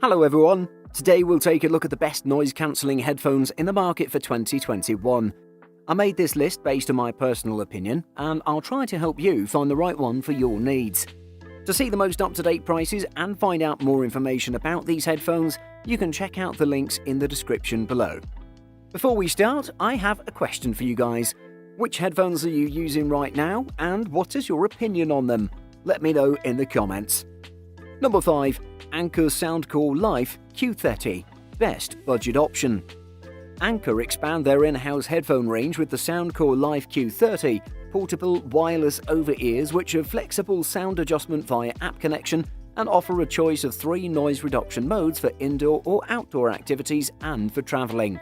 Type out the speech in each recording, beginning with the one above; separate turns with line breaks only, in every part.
Hello everyone, today we'll take a look at the best noise-cancelling headphones in the market for 2021. I made this list based on my personal opinion, and I'll try to help you find the right one for your needs. To see the most up-to-date prices and find out more information about these headphones, you can check out the links in the description below. Before we start, I have a question for you guys. Which headphones are you using right now, and what is your opinion on them? Let me know in the comments. Number 5. Anker Soundcore Life Q30, best budget option. Anker expand their in-house headphone range with the Soundcore Life Q30, portable wireless over-ears which have flexible sound adjustment via app connection and offer a choice of 3 noise reduction modes for indoor or outdoor activities and for traveling.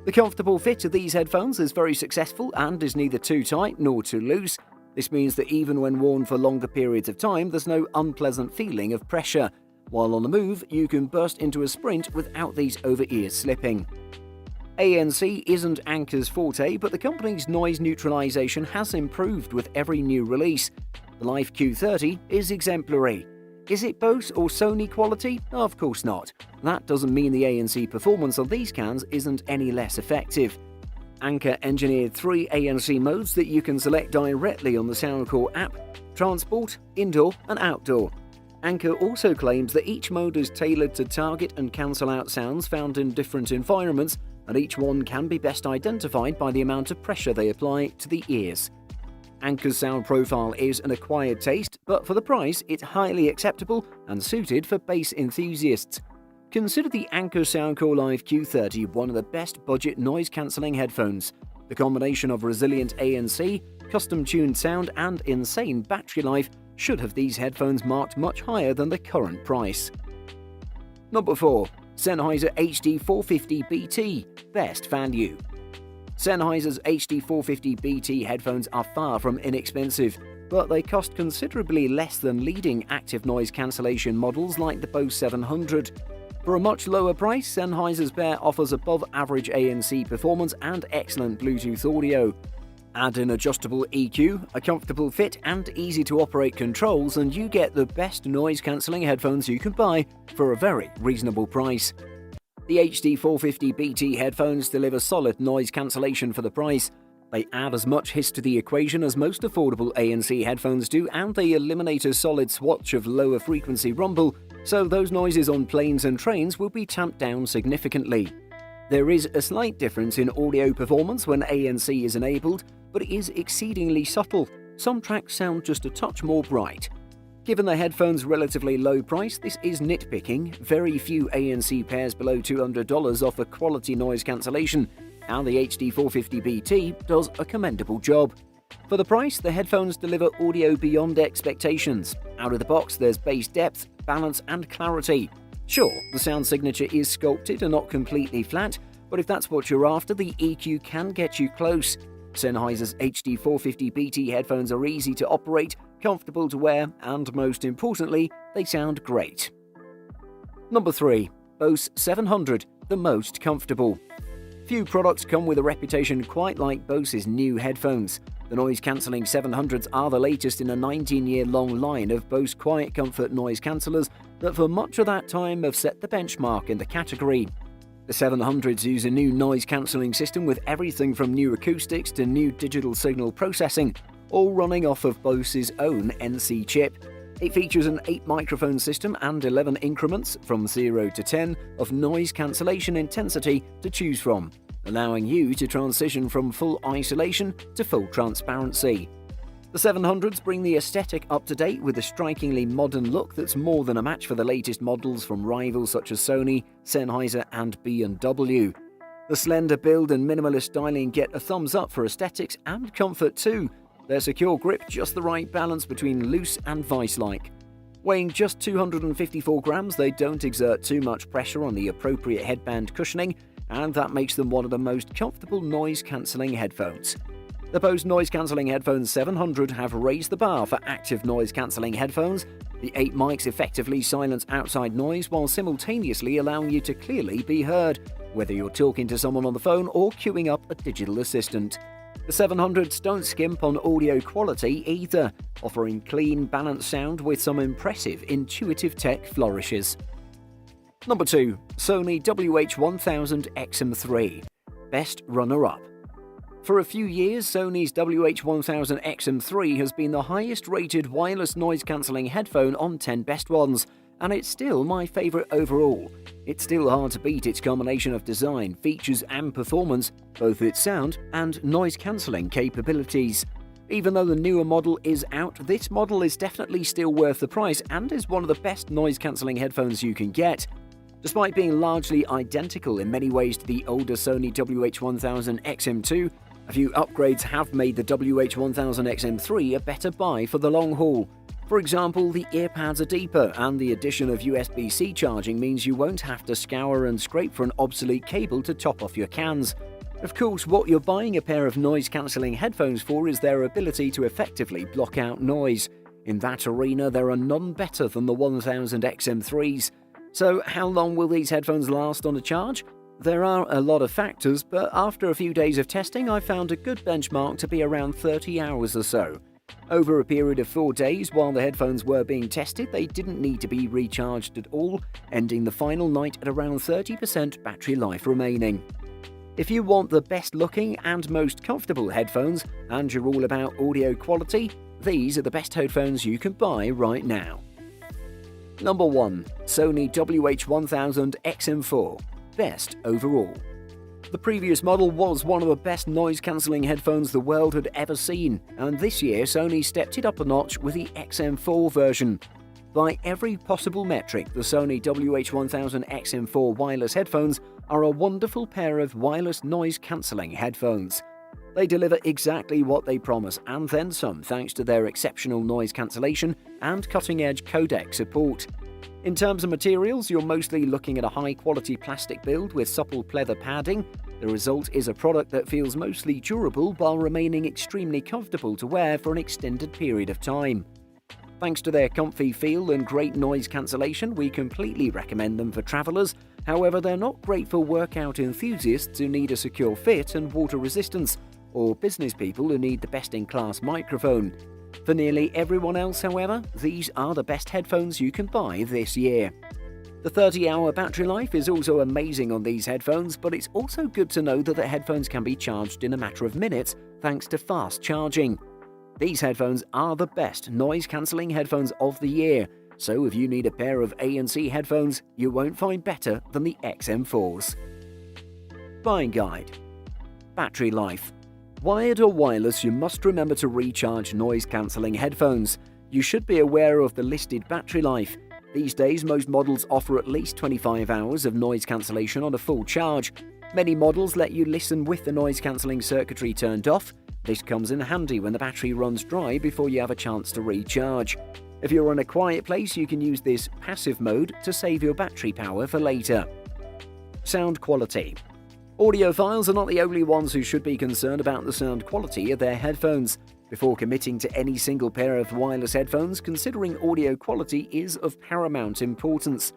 The comfortable fit of these headphones is very successful and is neither too tight nor too loose. This means that even when worn for longer periods of time, there's no unpleasant feeling of pressure. While on the move, you can burst into a sprint without these over-ears slipping. ANC isn't Anker's forte, but the company's noise neutralization has improved with every new release. The Life Q30 is exemplary. Is it Bose or Sony quality? Of course not. That doesn't mean the ANC performance on these cans isn't any less effective. Anker engineered 3 ANC modes that you can select directly on the Soundcore app: Transport, Indoor and Outdoor. Anker also claims that each mode is tailored to target and cancel out sounds found in different environments, and each one can be best identified by the amount of pressure they apply to the ears. Anker's sound profile is an acquired taste, but for the price, it's highly acceptable and suited for bass enthusiasts. Consider the Anker Soundcore Life Q30 one of the best budget noise-cancelling headphones. The combination of resilient ANC, custom-tuned sound and insane battery life should have these headphones marked much higher than the current price. Number 4. Sennheiser HD450BT, best value. Sennheiser's HD450BT headphones are far from inexpensive, but they cost considerably less than leading active noise cancellation models like the Bose 700. For a much lower price, Sennheiser's pair offers above-average ANC performance and excellent Bluetooth audio. Add an adjustable EQ, a comfortable fit and easy-to-operate controls, and you get the best noise-cancelling headphones you can buy for a very reasonable price. The HD450BT headphones deliver solid noise cancellation for the price. They add as much hiss to the equation as most affordable ANC headphones do, and they eliminate a solid swatch of lower-frequency rumble, so those noises on planes and trains will be tamped down significantly. There is a slight difference in audio performance when ANC is enabled, but it is exceedingly subtle. Some tracks sound just a touch more bright. Given the headphone's relatively low price, this is nitpicking. Very few ANC pairs below $200 offer quality noise cancellation, and the HD450BT does a commendable job. For the price, the headphones deliver audio beyond expectations. Out of the box, there's bass depth, balance and clarity. Sure, the sound signature is sculpted and not completely flat, but if that's what you're after, the EQ can get you close. Sennheiser's HD450BT headphones are easy to operate, comfortable to wear, and most importantly, they sound great. Number 3. Bose 700, the most comfortable. Few products come with a reputation quite like Bose's new headphones. The noise-cancelling 700s are the latest in a 19-year-long line of Bose Quiet Comfort noise cancellers that for much of that time have set the benchmark in the category. The 700s use a new noise-cancelling system with everything from new acoustics to new digital signal processing, all running off of Bose's own NC chip. It features an 8-microphone system and 11 increments from 0 to 10 of noise cancellation intensity to choose from, allowing you to transition from full isolation to full transparency. The 700s bring the aesthetic up to date with a strikingly modern look that's more than a match for the latest models from rivals such as Sony, Sennheiser and B&W. The slender build and minimalist styling get a thumbs up for aesthetics and comfort too. Their secure grip just the right balance between loose and vice-like. Weighing just 254 grams, they don't exert too much pressure on the appropriate headband cushioning, and that makes them one of the most comfortable noise-cancelling headphones. The Bose noise-cancelling headphones 700 have raised the bar for active noise-cancelling headphones. The 8 mics effectively silence outside noise while simultaneously allowing you to clearly be heard, whether you're talking to someone on the phone or queuing up a digital assistant. The 700s don't skimp on audio quality either, offering clean, balanced sound with some impressive, intuitive tech flourishes. Number 2. Sony WH-1000 XM3. Best runner-up. For a few years, Sony's WH-1000 XM3 has been the highest-rated wireless noise-cancelling headphone on 10 Best Ones, and it's still my favourite overall. It's still hard to beat its combination of design, features and performance, both its sound and noise-cancelling capabilities. Even though the newer model is out, this model is definitely still worth the price and is one of the best noise-cancelling headphones you can get. Despite being largely identical in many ways to the older Sony WH-1000 XM2, a few upgrades have made the WH-1000 XM3 a better buy for the long haul. For example, the earpads are deeper, and the addition of USB-C charging means you won't have to scour and scrape for an obsolete cable to top off your cans. Of course, what you're buying a pair of noise-cancelling headphones for is their ability to effectively block out noise. In that arena, there are none better than the 1000 XM3s. So how long will these headphones last on a charge? There are a lot of factors, but after a few days of testing, I found a good benchmark to be around 30 hours or so. Over a period of 4 days while the headphones were being tested, they didn't need to be recharged at all, ending the final night at around 30% battery life remaining. If you want the best looking and most comfortable headphones, and you're all about audio quality, these are the best headphones you can buy right now. Number 1. Sony WH-1000 XM4. Best overall. The previous model was one of the best noise-cancelling headphones the world had ever seen, and this year Sony stepped it up a notch with the XM4 version. By every possible metric, the Sony WH-1000 XM4 wireless headphones are a wonderful pair of wireless noise-cancelling headphones. They deliver exactly what they promise, and then some, thanks to their exceptional noise cancellation and cutting-edge codec support. In terms of materials, you're mostly looking at a high-quality plastic build with supple pleather padding. The result is a product that feels mostly durable while remaining extremely comfortable to wear for an extended period of time. Thanks to their comfy feel and great noise cancellation, we completely recommend them for travellers. However, they're not great for workout enthusiasts who need a secure fit and water resistance, or business people who need the best-in-class microphone. For nearly everyone else, however, these are the best headphones you can buy this year. The 30-hour battery life is also amazing on these headphones, but it's also good to know that the headphones can be charged in a matter of minutes thanks to fast charging. These headphones are the best noise-cancelling headphones of the year, so if you need a pair of ANC headphones, you won't find better than the XM4s. Buying guide. Battery life. Wired or wireless, you must remember to recharge noise-cancelling headphones. You should be aware of the listed battery life. These days, most models offer at least 25 hours of noise cancellation on a full charge. Many models let you listen with the noise-cancelling circuitry turned off. This comes in handy when the battery runs dry before you have a chance to recharge. If you're in a quiet place, you can use this passive mode to save your battery power for later. Sound quality. Audiophiles are not the only ones who should be concerned about the sound quality of their headphones. Before committing to any single pair of wireless headphones, considering audio quality is of paramount importance.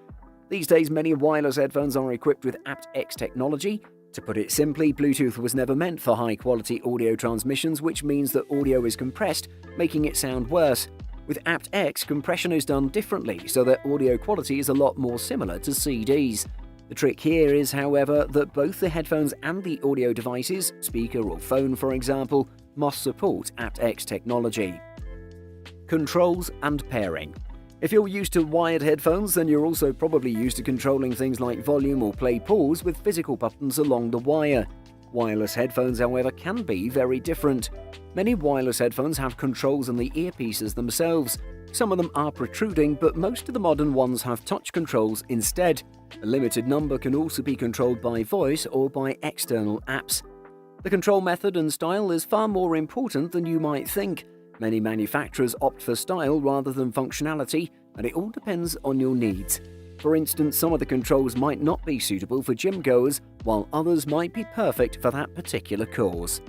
These days, many wireless headphones are equipped with aptX technology. To put it simply, Bluetooth was never meant for high-quality audio transmissions, which means that audio is compressed, making it sound worse. With aptX, compression is done differently, so that audio quality is a lot more similar to CDs. The trick here is, however, that both the headphones and the audio devices, speaker or phone for example, must support aptX technology. Controls and pairing. If you're used to wired headphones, then you're also probably used to controlling things like volume or play-pause with physical buttons along the wire. Wireless headphones, however, can be very different. Many wireless headphones have controls on the earpieces themselves. Some of them are protruding, but most of the modern ones have touch controls instead. A limited number can also be controlled by voice or by external apps. The control method and style is far more important than you might think. Many manufacturers opt for style rather than functionality, and it all depends on your needs. For instance, some of the controls might not be suitable for gym goers, while others might be perfect for that particular cause.